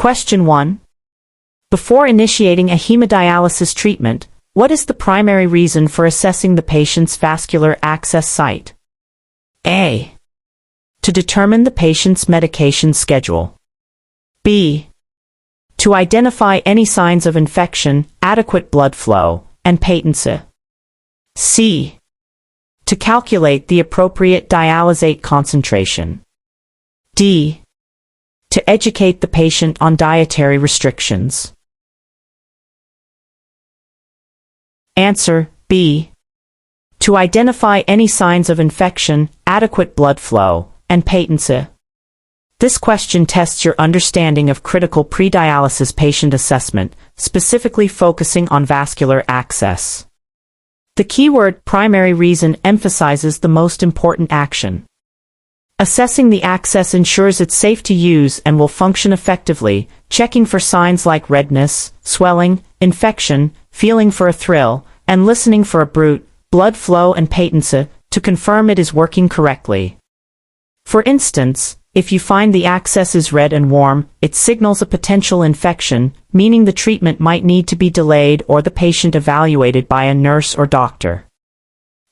Question 1. Before initiating a hemodialysis treatment, what is the primary reason for assessing the patient's vascular access site? A. To determine the patient's medication schedule. B. To identify any signs of infection, adequate blood flow, and patency. C. To calculate the appropriate dialysate concentration. D. To educate the patient on dietary restrictions. Answer B. To identify any signs of infection, adequate blood flow, and patency. This question tests your understanding of critical pre-dialysis patient assessment, specifically focusing on vascular access. The keyword primary reason emphasizes the most important action. Assessing the access ensures it's safe to use and will function effectively, checking for signs like redness, swelling, infection, feeling for a thrill, and listening for a bruit, blood flow and patency, to confirm it is working correctly. For instance, if you find the access is red and warm, it signals a potential infection, meaning the treatment might need to be delayed or the patient evaluated by a nurse or doctor.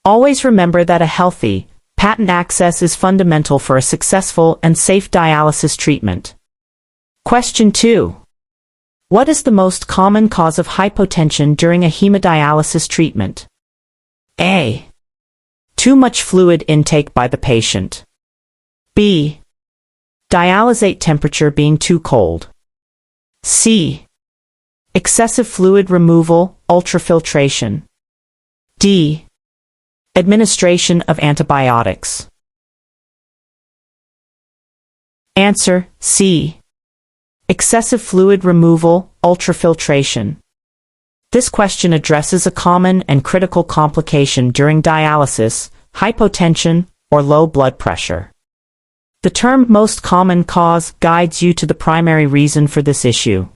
Always remember that a healthy, patent access is fundamental for a successful and safe dialysis treatment. Question 2. What is the most common cause of hypotension during a hemodialysis treatment? A. Too much fluid intake by the patient. B. Dialysate temperature being too cold. C. Excessive fluid removal, ultrafiltration. D. Administration of antibiotics. Answer C. Excessive fluid removal, ultrafiltration. This question addresses a common and critical complication during dialysis, hypotension, or low blood pressure. The term most common cause guides you to the primary reason for this issue.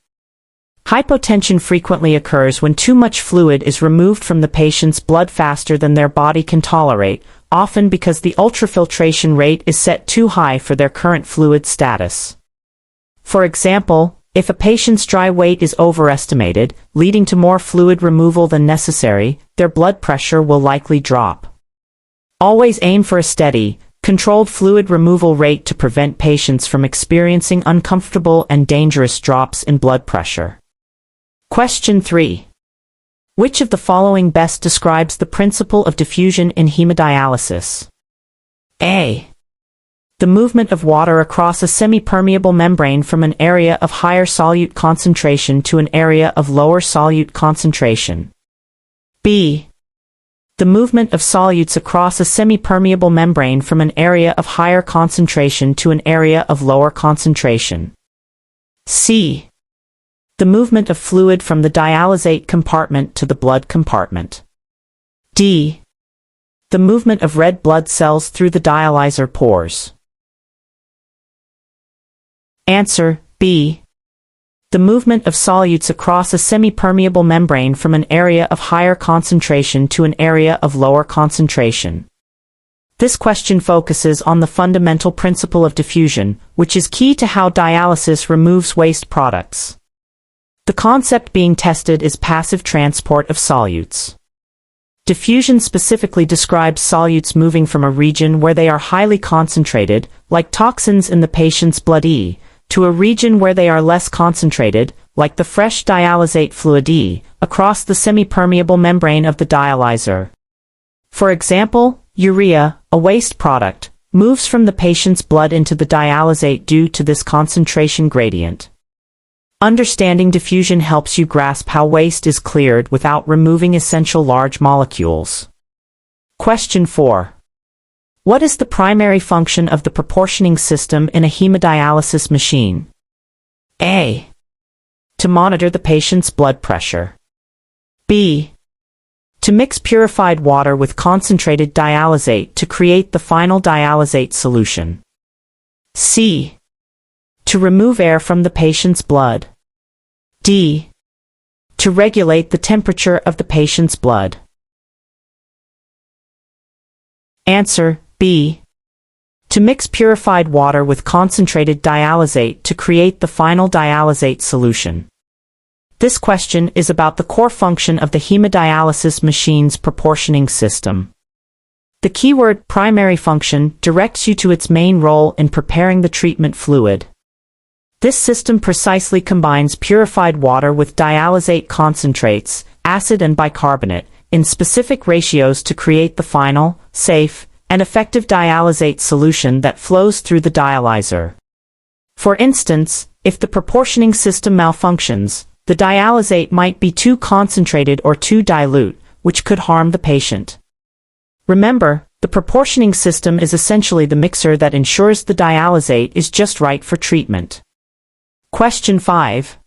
Hypotension frequently occurs when too much fluid is removed from the patient's blood faster than their body can tolerate, often because the ultrafiltration rate is set too high for their current fluid status. For example, if a patient's dry weight is overestimated, leading to more fluid removal than necessary, their blood pressure will likely drop. Always aim for a steady, controlled fluid removal rate to prevent patients from experiencing uncomfortable and dangerous drops in blood pressure. Question 3. Which of the following best describes the principle of diffusion in hemodialysis? A. The movement of water across a semi-permeable membrane from an area of higher solute concentration to an area of lower solute concentration. B. The movement of solutes across a semi-permeable membrane from an area of higher concentration to an area of lower concentration. C. The movement of fluid from the dialysate compartment to the blood compartment. D. The movement of red blood cells through the dialyzer pores. Answer B. The movement of solutes across a semi-permeable membrane from an area of higher concentration to an area of lower concentration. This question focuses on the fundamental principle of diffusion, which is key to how dialysis removes waste products. The concept being tested is passive transport of solutes. Diffusion specifically describes solutes moving from a region where they are highly concentrated, like toxins in the patient's blood E, to a region where they are less concentrated, like the fresh dialysate fluid E, across the semi-permeable membrane of the dialyzer. For example, urea, a waste product, moves from the patient's blood into the dialysate due to this concentration gradient. Understanding diffusion helps you grasp how waste is cleared without removing essential large molecules. Question 4. What is the primary function of the proportioning system in a hemodialysis machine? A. To monitor the patient's blood pressure. B. To mix purified water with concentrated dialysate to create the final dialysate solution. C. To remove air from the patient's blood. D. To regulate the temperature of the patient's blood. Answer B. To mix purified water with concentrated dialysate to create the final dialysate solution. This question is about the core function of the hemodialysis machine's proportioning system. The keyword primary function directs you to its main role in preparing the treatment fluid. This system precisely combines purified water with dialysate concentrates, acid and bicarbonate, in specific ratios to create the final, safe, and effective dialysate solution that flows through the dialyzer. For instance, if the proportioning system malfunctions, the dialysate might be too concentrated or too dilute, which could harm the patient. Remember, the proportioning system is essentially the mixer that ensures the dialysate is just right for treatment. Question 5.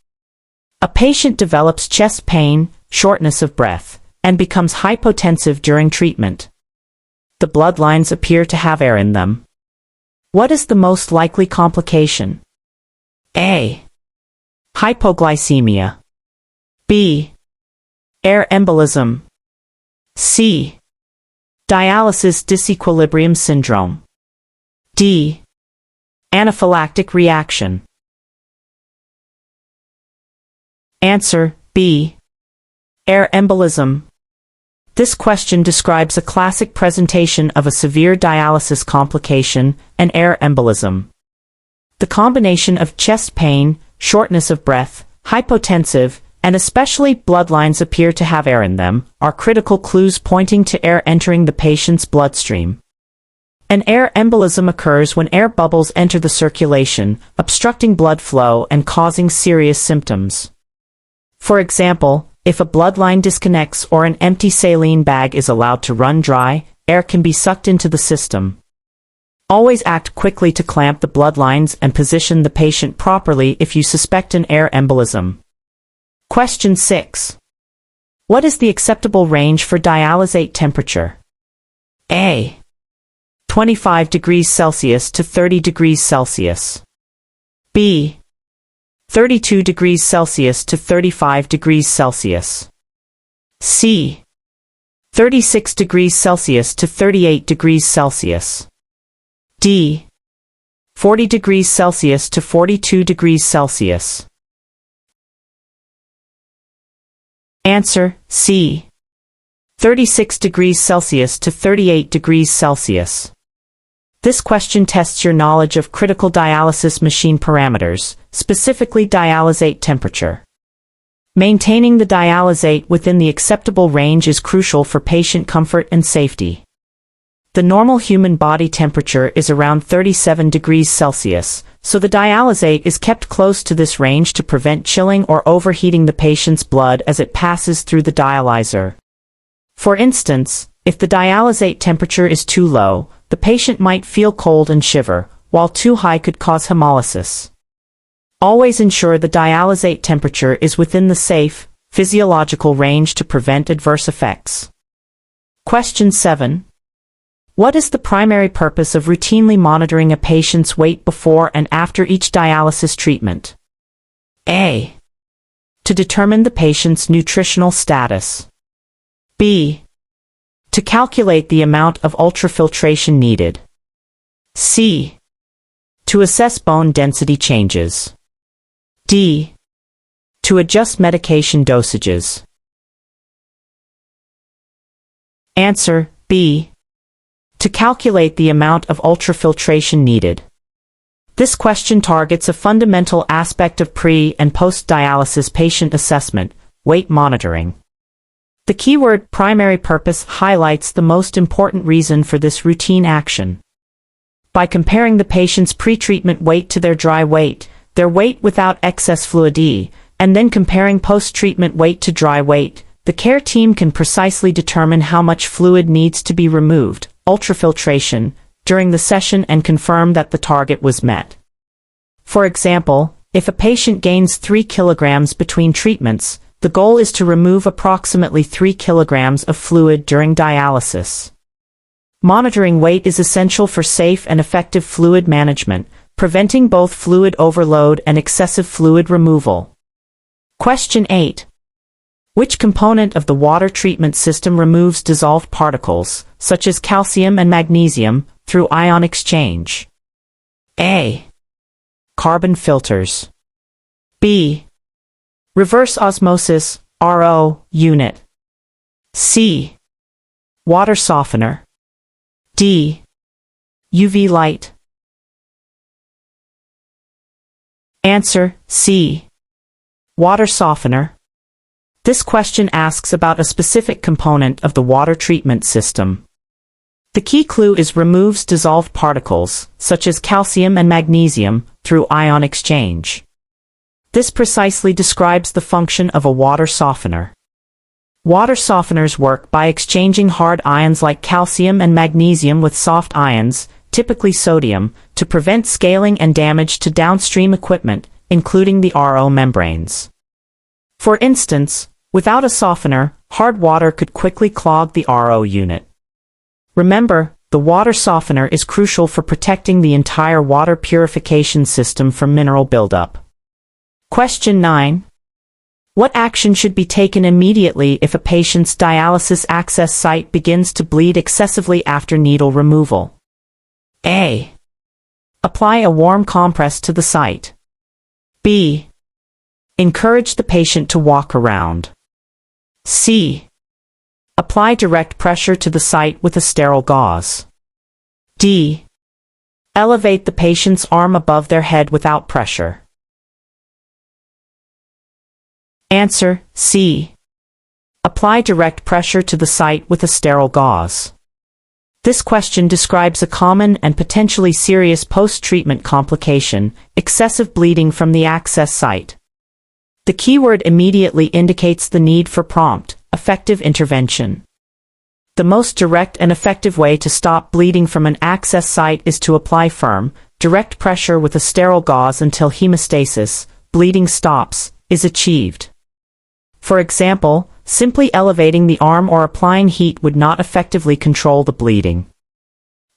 A patient develops chest pain, shortness of breath, and becomes hypotensive during treatment. The bloodlines appear to have air in them. What is the most likely complication? A. Hypoglycemia. B. Air embolism. C. Dialysis disequilibrium syndrome. D. Anaphylactic reaction. Answer B. Air embolism. This question describes a classic presentation of a severe dialysis complication, an air embolism. The combination of chest pain, shortness of breath, hypotensive, and especially bloodlines appear to have air in them, are critical clues pointing to air entering the patient's bloodstream. An air embolism occurs when air bubbles enter the circulation, obstructing blood flow and causing serious symptoms. For example, if a bloodline disconnects or an empty saline bag is allowed to run dry, air can be sucked into the system. Always act quickly to clamp the bloodlines and position the patient properly if you suspect an air embolism. Question 6. What is the acceptable range for dialysate temperature? A. 25 degrees Celsius to 30 degrees Celsius. B. 32 degrees Celsius to 35 degrees Celsius. C. 36 degrees Celsius to 38 degrees Celsius. D. 40 degrees Celsius to 42 degrees Celsius. Answer C. 36 degrees Celsius to 38 degrees Celsius. This question tests your knowledge of critical dialysis machine parameters, specifically dialysate temperature. Maintaining the dialysate within the acceptable range is crucial for patient comfort and safety. The normal human body temperature is around 37 degrees Celsius, so the dialysate is kept close to this range to prevent chilling or overheating the patient's blood as it passes through the dialyzer. For instance, if the dialysate temperature is too low, the patient might feel cold and shiver, while too high could cause hemolysis. Always ensure the dialysate temperature is within the safe, physiological range to prevent adverse effects. Question 7. What is the primary purpose of routinely monitoring a patient's weight before and after each dialysis treatment? A. To determine the patient's nutritional status. B. To calculate the amount of ultrafiltration needed. C. To assess bone density changes. D. To adjust medication dosages. Answer B. To calculate the amount of ultrafiltration needed. This question targets a fundamental aspect of pre- and post-dialysis patient assessment, weight monitoring. The keyword primary purpose highlights the most important reason for this routine action. By comparing the patient's pre-treatment weight to their dry weight, their weight without excess fluid, and then comparing post-treatment weight to dry weight, the care team can precisely determine how much fluid needs to be removed, ultrafiltration, during the session and confirm that the target was met. For example, if a patient gains 3 kilograms between treatments, the goal is to remove approximately 3 kilograms of fluid during dialysis. Monitoring weight is essential for safe and effective fluid management, preventing both fluid overload and excessive fluid removal. Question 8. Which component of the water treatment system removes dissolved particles, such as calcium and magnesium, through ion exchange? A. Carbon filters. B. Reverse osmosis, RO, unit. C. Water softener. D. UV light. Answer, C. Water softener. This question asks about a specific component of the water treatment system. The key clue is removes dissolved particles, such as calcium and magnesium, through ion exchange. This precisely describes the function of a water softener. Water softeners work by exchanging hard ions like calcium and magnesium with soft ions, typically sodium, to prevent scaling and damage to downstream equipment, including the RO membranes. For instance, without a softener, hard water could quickly clog the RO unit. Remember, the water softener is crucial for protecting the entire water purification system from mineral buildup. Question 9. What action should be taken immediately if a patient's dialysis access site begins to bleed excessively after needle removal? A. Apply a warm compress to the site. B. Encourage the patient to walk around. C. Apply direct pressure to the site with a sterile gauze. D. Elevate the patient's arm above their head without pressure. Answer, C. Apply direct pressure to the site with a sterile gauze. This question describes a common and potentially serious post-treatment complication, excessive bleeding from the access site. The keyword immediately indicates the need for prompt, effective intervention. The most direct and effective way to stop bleeding from an access site is to apply firm, direct pressure with a sterile gauze until hemostasis, bleeding stops, is achieved. For example, simply elevating the arm or applying heat would not effectively control the bleeding.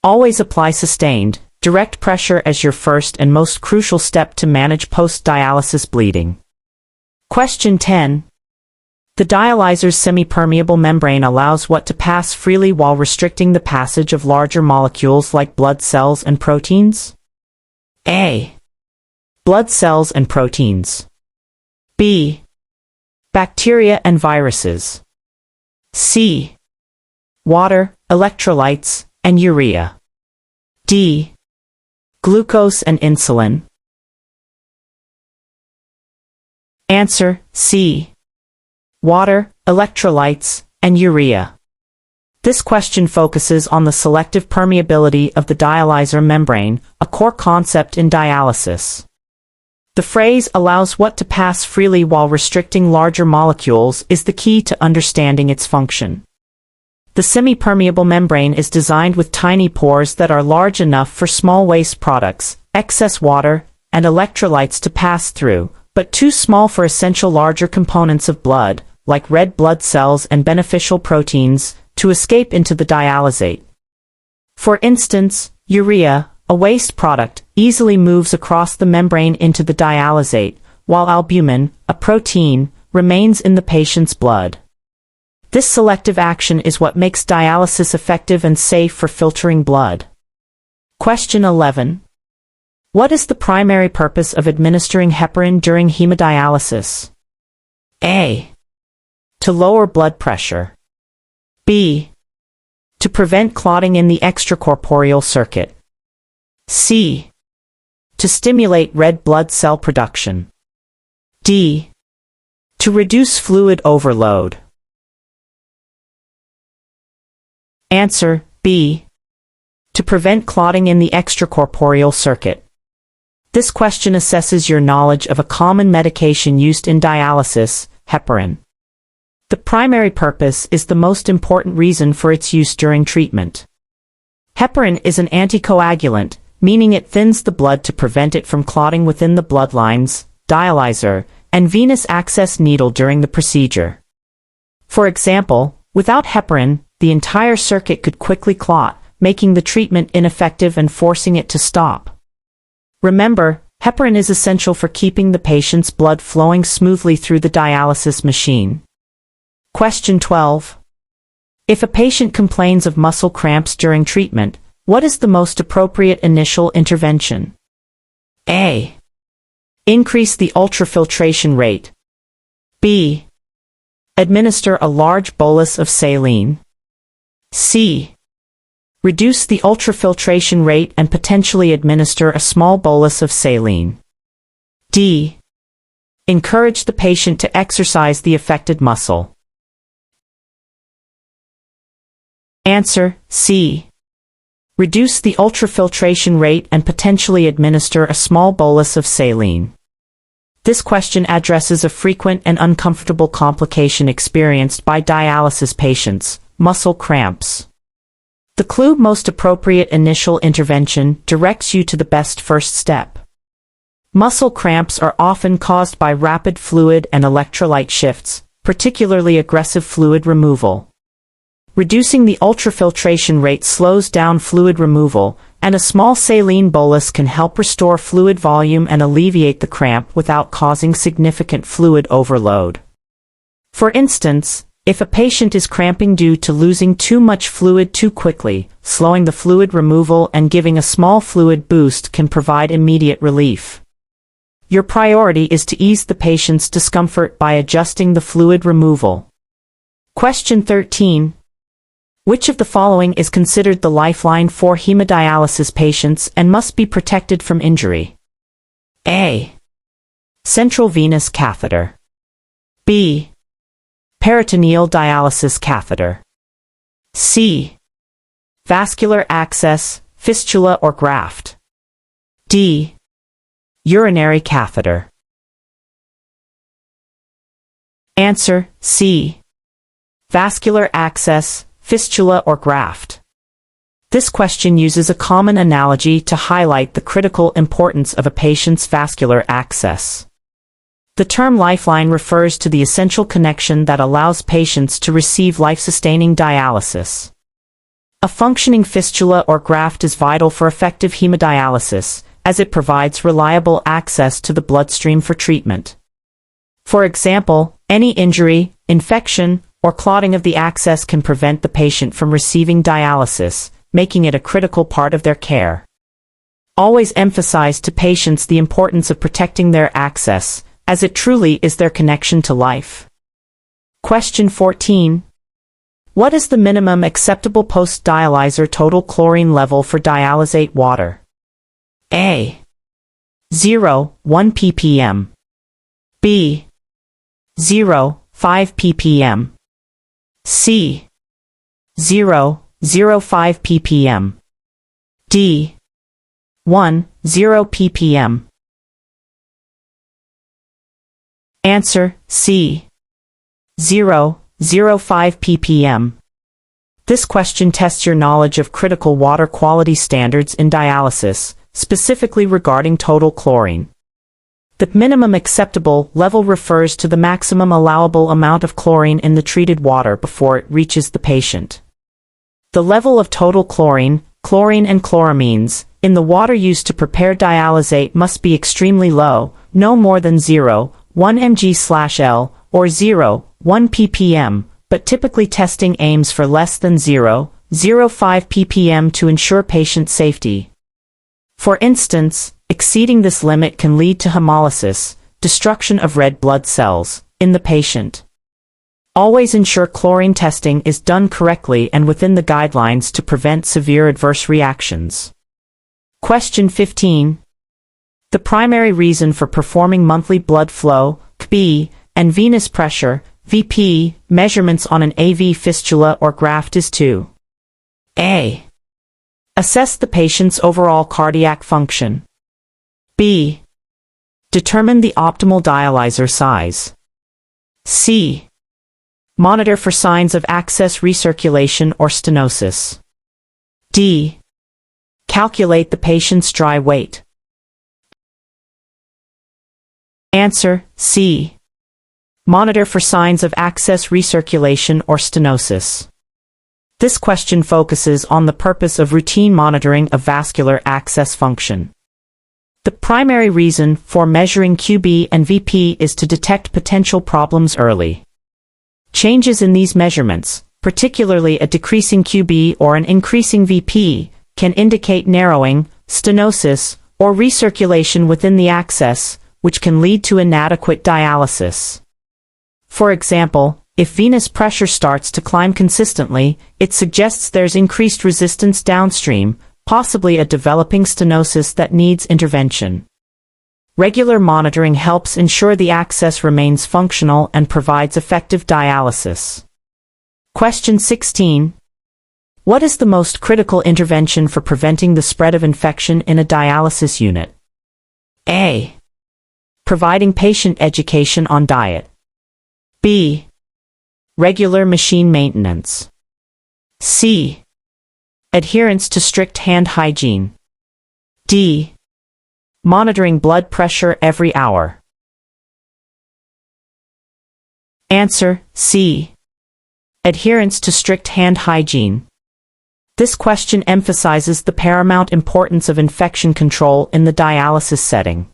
Always apply sustained, direct pressure as your first and most crucial step to manage post-dialysis bleeding. Question 10. The dialyzer's semipermeable membrane allows what to pass freely while restricting the passage of larger molecules like blood cells and proteins? A. Blood cells and proteins. B. Bacteria and viruses. C. Water, electrolytes, and urea. D. Glucose and insulin. Answer, C. Water, electrolytes, and urea. This question focuses on the selective permeability of the dialyzer membrane, a core concept in dialysis. The phrase allows what to pass freely while restricting larger molecules is the key to understanding its function. The semipermeable membrane is designed with tiny pores that are large enough for small waste products, excess water, and electrolytes to pass through, but too small for essential larger components of blood, like red blood cells and beneficial proteins, to escape into the dialysate. For instance, urea, a waste product, easily moves across the membrane into the dialysate, while albumin, a protein, remains in the patient's blood. This selective action is what makes dialysis effective and safe for filtering blood. Question 11. What is the primary purpose of administering heparin during hemodialysis? A. To lower blood pressure. B. To prevent clotting in the extracorporeal circuit. C. To stimulate red blood cell production. D. To reduce fluid overload. Answer, B. To prevent clotting in the extracorporeal circuit. This question assesses your knowledge of a common medication used in dialysis, heparin. The primary purpose is the most important reason for its use during treatment. Heparin is an anticoagulant, meaning it thins the blood to prevent it from clotting within the bloodlines, dialyzer, and venous access needle during the procedure. For example, without heparin, the entire circuit could quickly clot, making the treatment ineffective and forcing it to stop. Remember, heparin is essential for keeping the patient's blood flowing smoothly through the dialysis machine. Question 12. If a patient complains of muscle cramps during treatment, What is the most appropriate initial intervention? A. Increase the ultrafiltration rate. B. Administer a large bolus of saline. C. Reduce the ultrafiltration rate and potentially administer a small bolus of saline. D. Encourage the patient to exercise the affected muscle. Answer: C. Reduce the ultrafiltration rate and potentially administer a small bolus of saline. This question addresses a frequent and uncomfortable complication experienced by dialysis patients: muscle cramps. The clue "most appropriate initial intervention" directs you to the best first step. Muscle cramps are often caused by rapid fluid and electrolyte shifts, particularly aggressive fluid removal. Reducing the ultrafiltration rate slows down fluid removal, and a small saline bolus can help restore fluid volume and alleviate the cramp without causing significant fluid overload. For instance, if a patient is cramping due to losing too much fluid too quickly, slowing the fluid removal and giving a small fluid boost can provide immediate relief. Your priority is to ease the patient's discomfort by adjusting the fluid removal. Question 13. Which of the following is considered the lifeline for hemodialysis patients and must be protected from injury? A. Central venous catheter. B. Peritoneal dialysis catheter. C. Vascular access, fistula or graft. D. Urinary catheter. Answer: C. Vascular access, fistula or graft. This question uses a common analogy to highlight the critical importance of a patient's vascular access. The term lifeline refers to the essential connection that allows patients to receive life-sustaining dialysis. A functioning fistula or graft is vital for effective hemodialysis, as it provides reliable access to the bloodstream for treatment. For example, any injury, infection, or clotting of the access can prevent the patient from receiving dialysis, making it a critical part of their care. Always emphasize to patients the importance of protecting their access, as it truly is their connection to life. Question 14. What is the minimum acceptable post-dialyzer total chlorine level for dialysate water? A. 0.1 ppm. B. 0.5 ppm. C. 0.05 ppm. D. 1.0 ppm. Answer: C. 0.05 ppm. This question tests your knowledge of critical water quality standards in dialysis, specifically regarding total chlorine. The minimum acceptable level refers to the maximum allowable amount of chlorine in the treated water before it reaches the patient. The level of total chlorine and chloramines, in the water used to prepare dialysate must be extremely low, no more than 0.1 mg/L, or 0.1 ppm, but typically testing aims for less than 0.05 ppm to ensure patient safety. For instance, exceeding this limit can lead to hemolysis, destruction of red blood cells, in the patient. Always ensure chlorine testing is done correctly and within the guidelines to prevent severe adverse reactions. Question 15. The primary reason for performing monthly blood flow (CB) and venous pressure (VP) measurements on an AV fistula or graft is to: A. Assess the patient's overall cardiac function. B. Determine the optimal dialyzer size. C. Monitor for signs of access recirculation or stenosis. D. Calculate the patient's dry weight. Answer: C. Monitor for signs of access recirculation or stenosis. This question focuses on the purpose of routine monitoring of vascular access function. The primary reason for measuring QB and VP is to detect potential problems early. Changes in these measurements, particularly a decreasing QB or an increasing VP, can indicate narrowing, stenosis, or recirculation within the access, which can lead to inadequate dialysis. For example, if venous pressure starts to climb consistently, it suggests there's increased resistance downstream, possibly a developing stenosis that needs intervention. Regular monitoring helps ensure the access remains functional and provides effective dialysis. Question 16. What is the most critical intervention for preventing the spread of infection in a dialysis unit? A. Providing patient education on diet. B. Regular machine maintenance. C. Adherence to strict hand hygiene. D. Monitoring blood pressure every hour. Answer: C. Adherence to strict hand hygiene. This question emphasizes the paramount importance of infection control in the dialysis setting.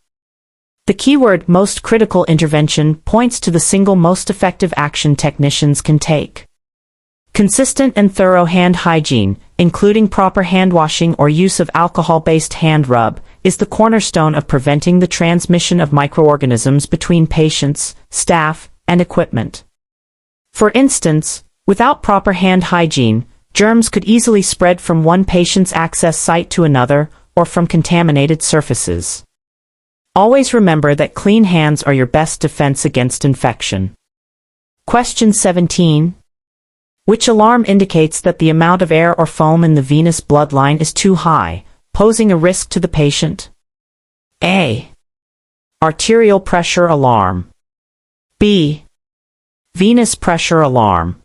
The keyword "most critical intervention" points to the single most effective action technicians can take. Consistent and thorough hand hygiene, including proper hand washing or use of alcohol-based hand rub, is the cornerstone of preventing the transmission of microorganisms between patients, staff, and equipment. For instance, without proper hand hygiene, germs could easily spread from one patient's access site to another, or from contaminated surfaces. Always remember that clean hands are your best defense against infection. Question 17. Which alarm indicates that the amount of air or foam in the venous bloodline is too high, posing a risk to the patient? A. Arterial pressure alarm. B. Venous pressure alarm.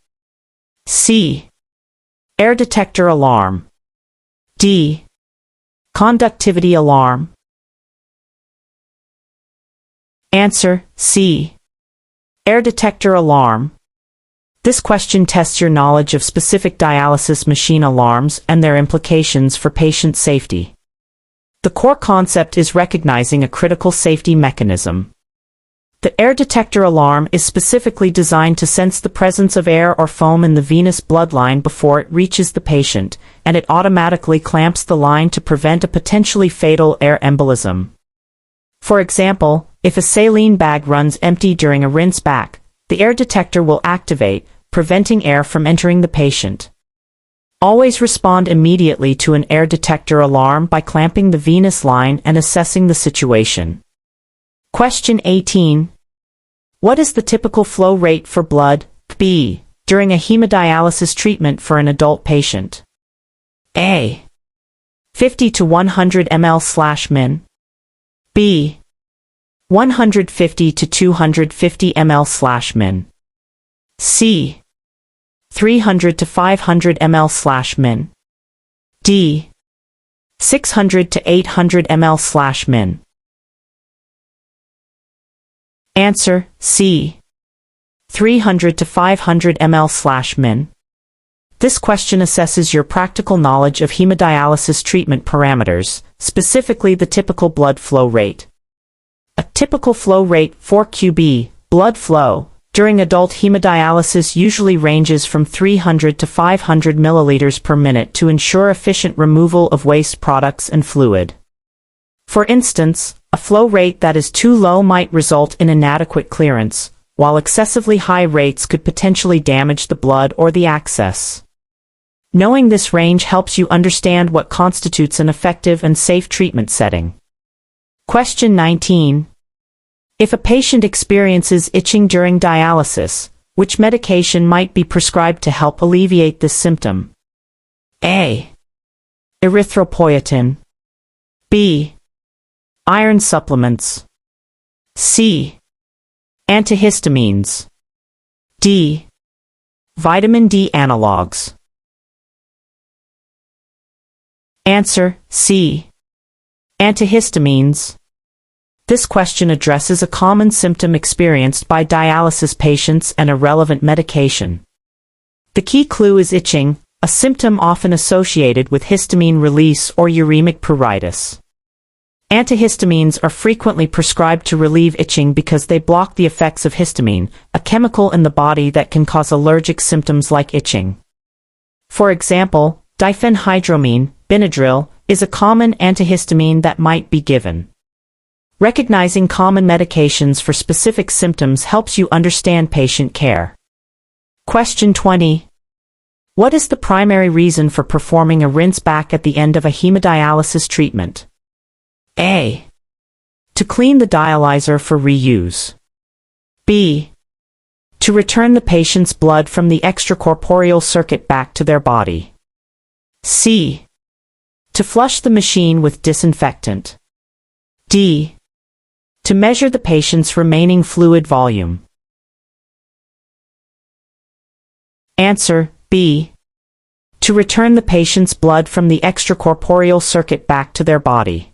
C. Air detector alarm. D. Conductivity alarm. Answer: C. Air detector alarm. This question tests your knowledge of specific dialysis machine alarms and their implications for patient safety. The core concept is recognizing a critical safety mechanism. The air detector alarm is specifically designed to sense the presence of air or foam in the venous bloodline before it reaches the patient, and it automatically clamps the line to prevent a potentially fatal air embolism. For example, if a saline bag runs empty during a rinse back, the air detector will activate, preventing air from entering the patient. Always respond immediately to an air detector alarm by clamping the venous line and assessing the situation. Question 18. What is the typical flow rate for blood, B, during a hemodialysis treatment for an adult patient? A. 50 to 100 ml/min. B. 150 to 250 ml/min. C. 300 to 500 ml/min. D. 600 to 800 ml/min. Answer: C. 300 to 500 ml/min. This question assesses your practical knowledge of hemodialysis treatment parameters, specifically the typical blood flow rate. A typical flow rate for QB, blood flow, during adult hemodialysis usually ranges from 300 to 500 milliliters per minute to ensure efficient removal of waste products and fluid. For instance, a flow rate that is too low might result in inadequate clearance, while excessively high rates could potentially damage the blood or the access. Knowing this range helps you understand what constitutes an effective and safe treatment setting. Question 19. If a patient experiences itching during dialysis, which medication might be prescribed to help alleviate this symptom? A. Erythropoietin. B. Iron supplements. C. Antihistamines. D. Vitamin D analogs. Answer: C. Antihistamines. This question addresses a common symptom experienced by dialysis patients and a relevant medication. The key clue is itching, a symptom often associated with histamine release or uremic pruritus. Antihistamines are frequently prescribed to relieve itching because they block the effects of histamine, a chemical in the body that can cause allergic symptoms like itching. For example, diphenhydramine, Benadryl, is a common antihistamine that might be given. Recognizing common medications for specific symptoms helps you understand patient care. Question 20. What is the primary reason for performing a rinse back at the end of a hemodialysis treatment? A. To clean the dialyzer for reuse. B. To return the patient's blood from the extracorporeal circuit back to their body. C. To flush the machine with disinfectant. D. To measure the patient's remaining fluid volume. Answer, B. To return the patient's blood from the extracorporeal circuit back to their body.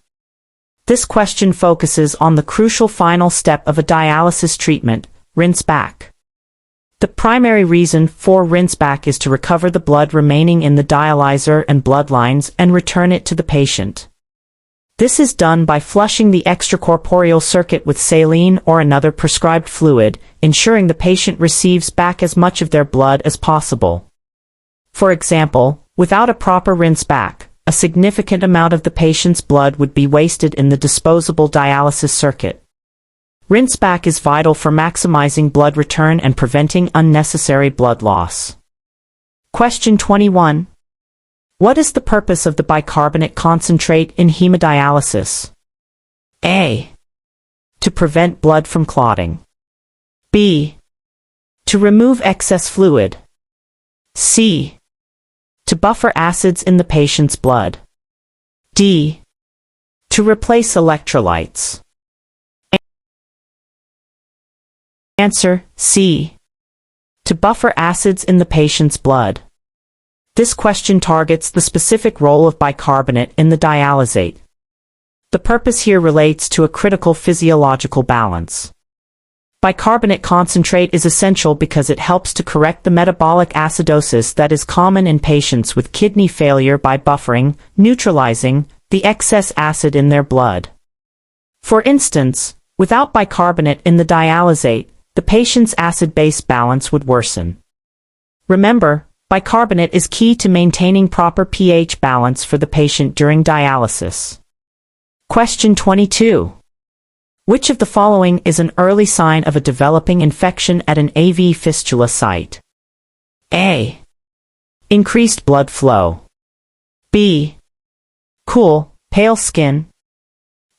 This question focuses on the crucial final step of a dialysis treatment, rinse back. The primary reason for rinse back is to recover the blood remaining in the dialyzer and blood lines and return it to the patient. This is done by flushing the extracorporeal circuit with saline or another prescribed fluid, ensuring the patient receives back as much of their blood as possible. For example, without a proper rinse back, a significant amount of the patient's blood would be wasted in the disposable dialysis circuit. Rinse back is vital for maximizing blood return and preventing unnecessary blood loss. Question 21. What is the purpose of the bicarbonate concentrate in hemodialysis? A. To prevent blood from clotting. B. To remove excess fluid. C. To buffer acids in the patient's blood. D. To replace electrolytes. Answer, C. To buffer acids in the patient's blood. This question targets the specific role of bicarbonate in the dialysate. The purpose here relates to a critical physiological balance. Bicarbonate concentrate is essential because it helps to correct the metabolic acidosis that is common in patients with kidney failure by buffering, neutralizing, the excess acid in their blood. For instance, without bicarbonate in the dialysate, the patient's acid-base balance would worsen. Remember, bicarbonate is key to maintaining proper pH balance for the patient during dialysis. Question 22. Which of the following is an early sign of a developing infection at an AV fistula site? A. Increased blood flow. B. Cool, pale skin.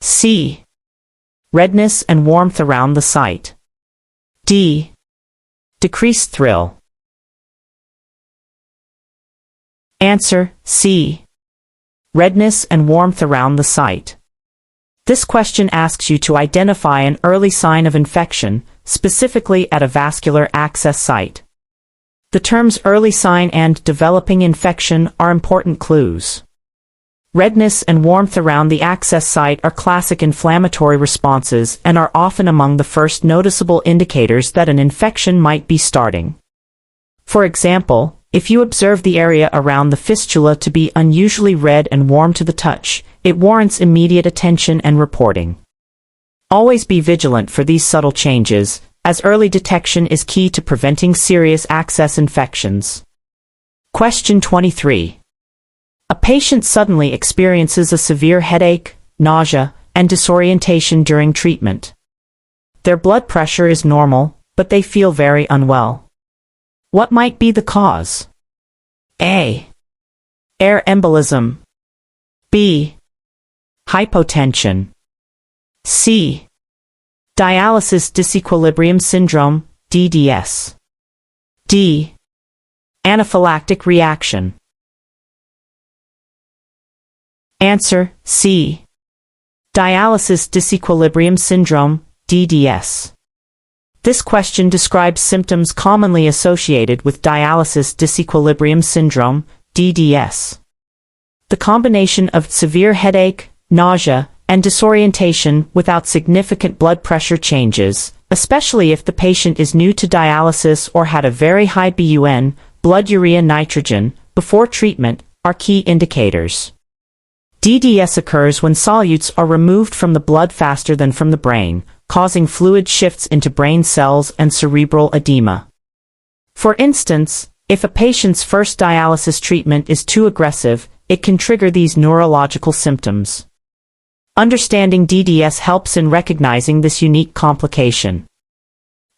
C. Redness and warmth around the site. D. Decreased thrill. Answer, C. Redness and warmth around the site. This question asks you to identify an early sign of infection, specifically at a vascular access site. The terms early sign and developing infection are important clues. Redness and warmth around the access site are classic inflammatory responses and are often among the first noticeable indicators that an infection might be starting. For example, if you observe the area around the fistula to be unusually red and warm to the touch, it warrants immediate attention and reporting. Always be vigilant for these subtle changes, as early detection is key to preventing serious access infections. Question 23. A patient suddenly experiences a severe headache, nausea, and disorientation during treatment. Their blood pressure is normal, but they feel very unwell. What might be the cause? A. Air embolism. B. Hypotension. C. Dialysis disequilibrium syndrome, DDS. D. Anaphylactic reaction. Answer, C. Dialysis disequilibrium syndrome, DDS. This question describes symptoms commonly associated with dialysis disequilibrium syndrome, DDS. The combination of severe headache, nausea, and disorientation without significant blood pressure changes, especially if the patient is new to dialysis or had a very high BUN, blood urea nitrogen, before treatment, are key indicators. DDS occurs when solutes are removed from the blood faster than from the brain, causing fluid shifts into brain cells and cerebral edema. For instance, if a patient's first dialysis treatment is too aggressive, it can trigger these neurological symptoms. Understanding DDS helps in recognizing this unique complication.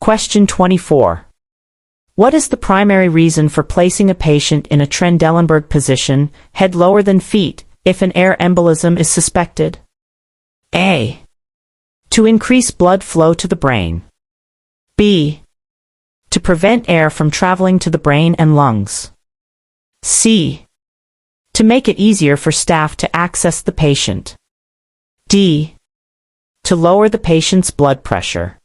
Question 24. What is the primary reason for placing a patient in a Trendelenburg position, head lower than feet, if an air embolism is suspected? A. To increase blood flow to the brain. B. To prevent air from traveling to the brain and lungs. C. To make it easier for staff to access the patient. D. To lower the patient's blood pressure.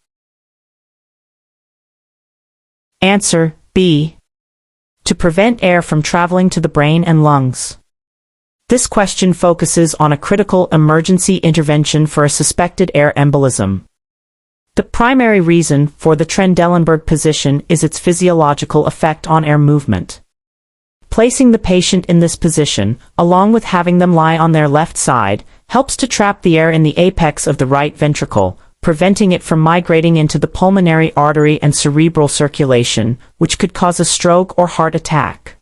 Answer, B. To prevent air from traveling to the brain and lungs. This question focuses on a critical emergency intervention for a suspected air embolism. The primary reason for the Trendelenburg position is its physiological effect on air movement. Placing the patient in this position, along with having them lie on their left side, helps to trap the air in the apex of the right ventricle, preventing it from migrating into the pulmonary artery and cerebral circulation, which could cause a stroke or heart attack.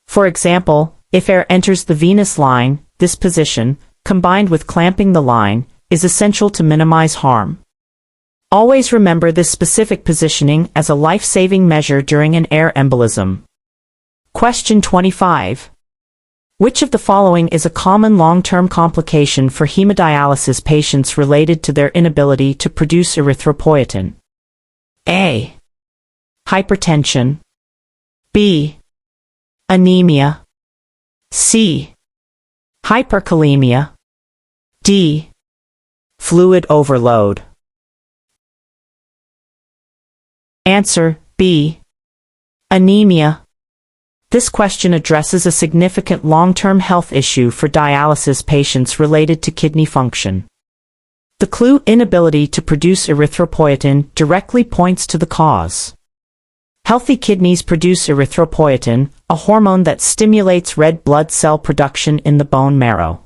For example, if air enters the venous line, this position, combined with clamping the line, is essential to minimize harm. Always remember this specific positioning as a life-saving measure during an air embolism. Question 25. Which of the following is a common long-term complication for hemodialysis patients related to their inability to produce erythropoietin? A. Hypertension. B. Anemia. C. Hyperkalemia. D. Fluid overload. Answer, B. Anemia. This question addresses a significant long-term health issue for dialysis patients related to kidney function. The clue, inability to produce erythropoietin, directly points to the cause. Healthy kidneys produce erythropoietin, a hormone that stimulates red blood cell production in the bone marrow.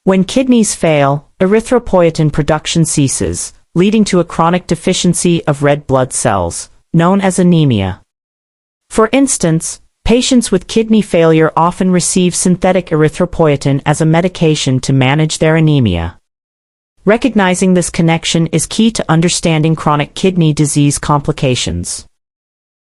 When kidneys fail, erythropoietin production ceases, leading to a chronic deficiency of red blood cells, known as anemia. For instance, patients with kidney failure often receive synthetic erythropoietin as a medication to manage their anemia. Recognizing this connection is key to understanding chronic kidney disease complications.